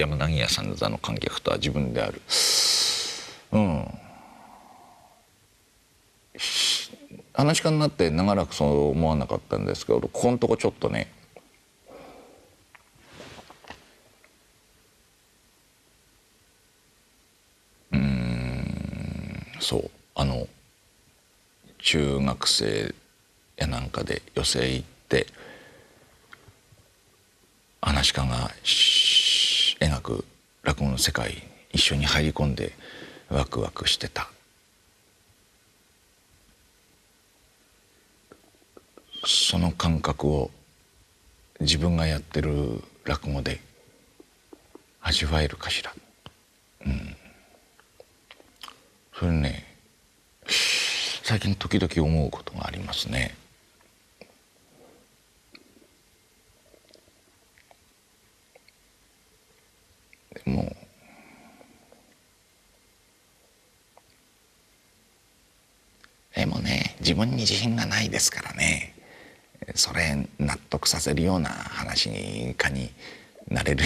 山柳家三座の観客とは自分である。話し家になって長らくそう思わなかったんですけど、ここのとこちょっとね、そう中学生やなんかで寄席行って噺家が描く落語の世界に一緒に入り込んでワクワクしてた。その感覚を自分がやってる落語で味わえるかしら。それね、最近時々思うことがありますね。でもね、自分に自信がないですからね、それ納得させるような話になれる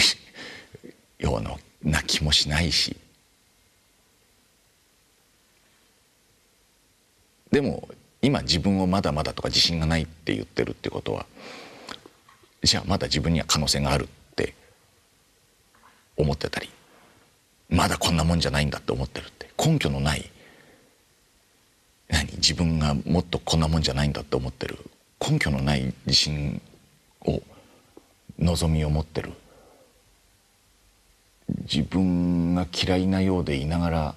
ような気もしないし、でも今自分をまだまだとか自信がないって言ってるってことは、じゃあまだ自分には可能性があるって思ってたり、まだこんなもんじゃないんだって思ってるって根拠のない自分がもっとこんなもんじゃないんだって思ってる根拠のない自信を望みを持ってる自分が嫌いなようでいながら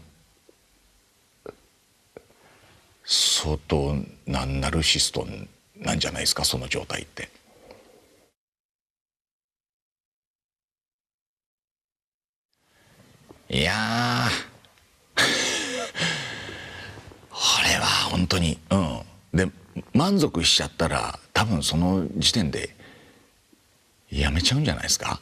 相当なナルシストなんじゃないですか、その状態って。いやこれは本当にで満足しちゃったら多分その時点でやめちゃうんじゃないですか。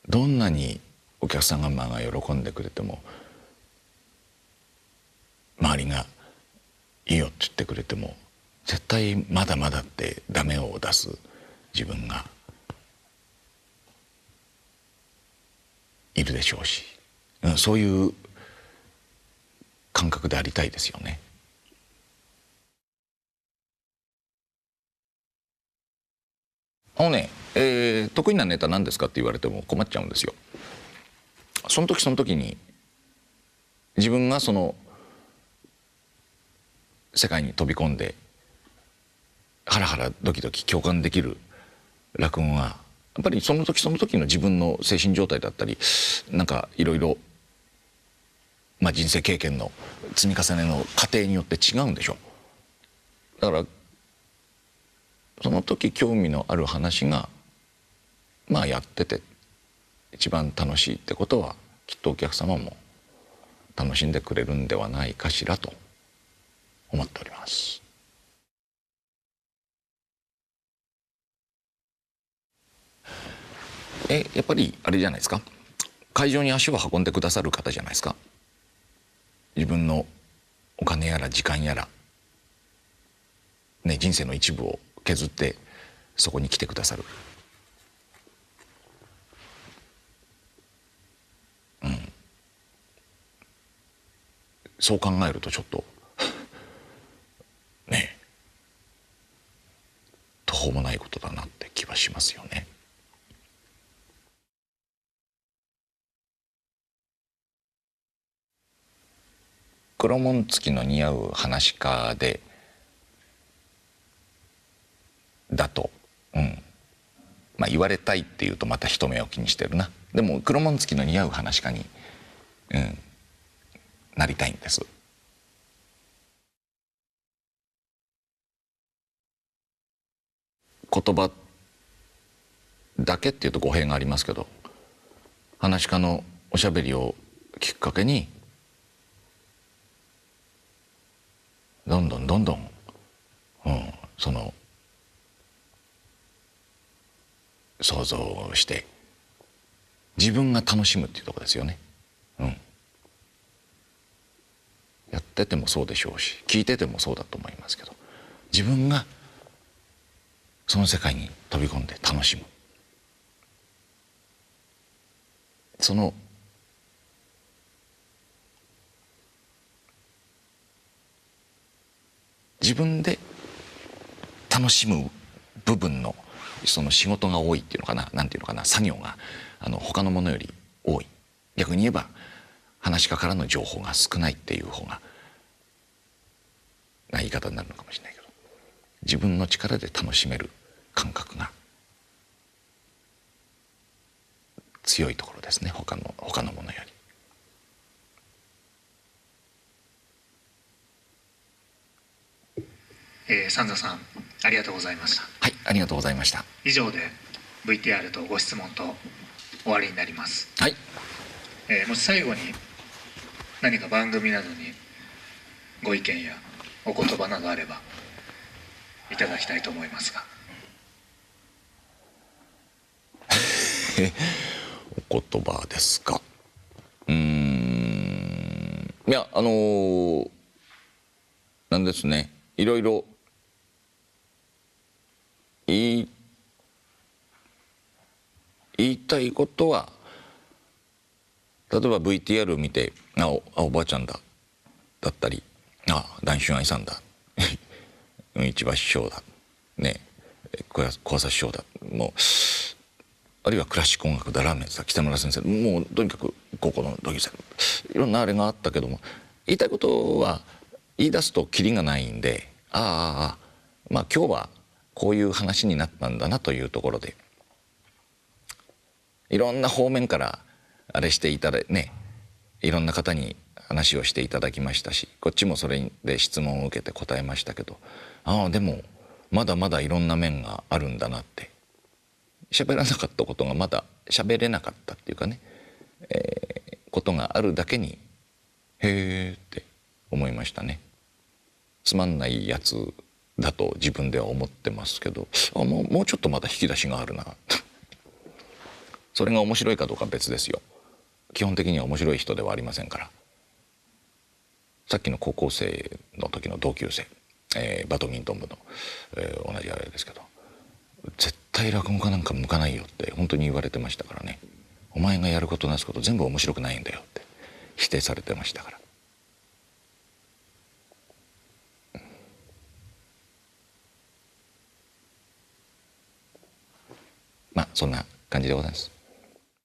どんなにお客様が喜んでくれても、周りがいいよって言ってくれても、絶対まだまだってダメを出す自分がいるでしょうし、そういう感覚でありたいですよね。得意なネタ何ですかって言われても困っちゃうんですよ。その時その時に自分がその世界に飛び込んでハラハラドキドキ共感できる落語がやっぱりその時その時の自分の精神状態だったり、なんかいろいろ人生経験の積み重ねの過程によって違うんでしょう。だからその時興味のある話がやってて一番楽しいってことは、きっとお客様も楽しんでくれるんではないかしらと思っております。やっぱりあれじゃないですか、会場に足を運んでくださる方じゃないですか。自分のお金やら時間やら、人生の一部を削ってそこに来てくださる。そう考えるとちょっとね、途方もないことだなって気はしますよね。黒紋付きの似合う噺家だと、言われたいっていうとまた人目を気にしてるな。でも黒紋付きの似合う噺家に、なりたいんです。言葉だけっていうと語弊がありますけど、噺家のおしゃべりをきっかけにどんどんその想像をして自分が楽しむっていうところですよね。やっててもそうでしょうし、聞いててもそうだと思いますけど、自分がその世界に飛び込んで楽しむ。その自分で楽しむ部分のその仕事が多いっていうのかな、なんていうのかな、作業が他のものより多い。逆に言えば話し家からの情報が少ないっていう方が言い方になるのかもしれないけど、自分の力で楽しめる感覚が強いところですね、他のものより。三座さん、ありがとうございました。はい、ありがとうございました。以上で VTR とご質問と終わりになります。はい。もし最後に何か番組などにご意見やお言葉などあればいただきたいと思いますが。お言葉ですか。いやなんですね、いろいろ言いたいことは、例えば VTR を見ておばあちゃんだったり、談春愛さんだ市場師匠だね、小朝師匠だ、もうあるいはクラシック音楽だ、ラーメンさ北村先生、もうとにかく高校の同級生、いろんなあれがあったけども、言いたいことは言い出すとキリがないんで、まあ今日はこういう話になったんだなというところで、いろんな方面からあれしていただね、いろんな方に話をしていただきましたし、こっちもそれで質問を受けて答えましたけど、でもまだまだいろんな面があるんだなって、喋らなかったことがまだ喋れなかったっていうかね、ことがあるだけにへーって思いましたね。つまんないやつだと自分では思ってますけど、もうちょっとまだ引き出しがあるなそれが面白いかどうかは別ですよ。基本的には面白い人ではありませんから。さっきの高校生の時の同級生、バドミントン部の、同じあれですけど、絶対落語家なんか向かないよって本当に言われてましたからね。お前がやることなすこと全部面白くないんだよって否定されてましたから。まあそんな感じでございます。